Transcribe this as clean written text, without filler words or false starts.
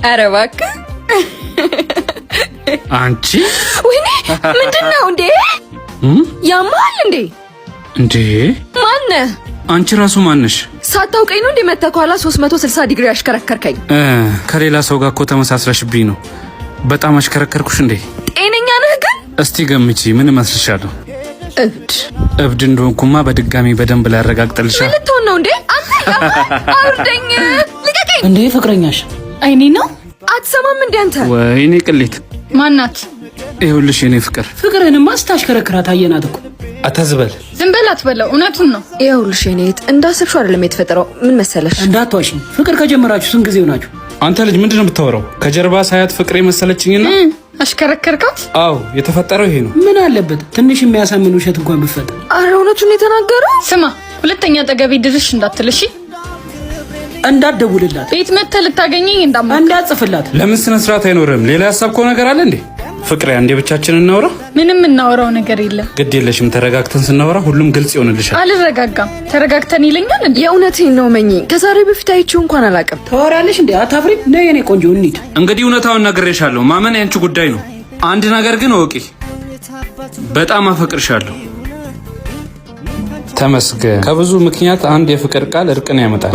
ኧረ እባክህ አንቺ ወይኔ ምንድነው እንዴ? ያማል እንዴ? ማነህ? አንቺ ራሱ ማነሽ? ሳታውቀኝ ነው እንዴ መተህ ከኋላ 360 ዲግሪ አሽከረከርከኝ? ከሌላ ሰው ጋር እኮ ተመሳስረሽብኝ ነው። በጣም አሽከረከርኩሽ እንዴ? ጤነኛ ነህ ግን? እስቲ ገምቺ፣ ምን እመስልሻለሁ? እብድ እንደሆንኩማ በድጋሚ በደንብ ላረጋግጥልሽ። ምን ልትሆን ነው እንዴ? አንተ አውርደኝ፣ ልቀቀኝ። እንዴ ፍቅረኛሽ አይኔ ነው? አትሰማም እንዴ አንተ? ወይኔ ቅሌት ማናት? ይኸውልሽ የኔ ፍቅርህንማ ስታሽከረክራት አየናት እኮ። አታዝበል። ዝም በል አትበለው፣ እውነቱን ነው። ይኸውልሽ የኔ እህት እንዳሰብሽው አይደለም የተፈጠረው። ምን መሰለሽ? እንዳትዋሽኝ። ፍቅር ከጀመራችሁ ስንት ጊዜው ናችሁ? አንተ ልጅ ምንድነው የምታወራው? ከጀርባ ሳያት ፍቅሬ መሰለችኝና አሽከረከርካት? አዎ የተፈጠረው ይሄ ነው። ምን አለበት ትንሽ የሚያሳምን ውሸት እንኳን ብፈጠር። አረ እውነቱን የተናገረው። ስማ ሁለተኛ ጠገቤ ድርሽ እንዳትልሽ። እንዳትደውልላት። ቤት መተህ ልታገኘኝ እንዳትጽፍላት። ለምን ስነ ስርዓት አይኖርም? ሌላ ያሳብከው ነገር አለ እንዴ? ፍቅሬ አንዴ ብቻችንን እናውራ። ምንም እናወራው ነገር የለም። ግድ የለሽም። ተረጋግተን ስናወራ ሁሉም ግልጽ ይሆንልሻል። አልረጋጋም። ተረጋግተን ይለኛል እንዴ? የእውነቴን ነው መኝ። ከዛሬ በፊት አይቼው እንኳን አላውቅም። ታወራለሽ እንዴ? አታፍሪም? ነይ የኔ ቆንጆ እንሂድ። እንግዲህ እውነታውን ነግሬሻለሁ። ማመን ያንቺ ጉዳይ ነው። አንድ ነገር ግን እወቂ፣ በጣም አፈቅርሻለሁ። ተመስገን። ከብዙ ምክንያት አንድ የፍቅር ቃል እርቅን ያመጣል።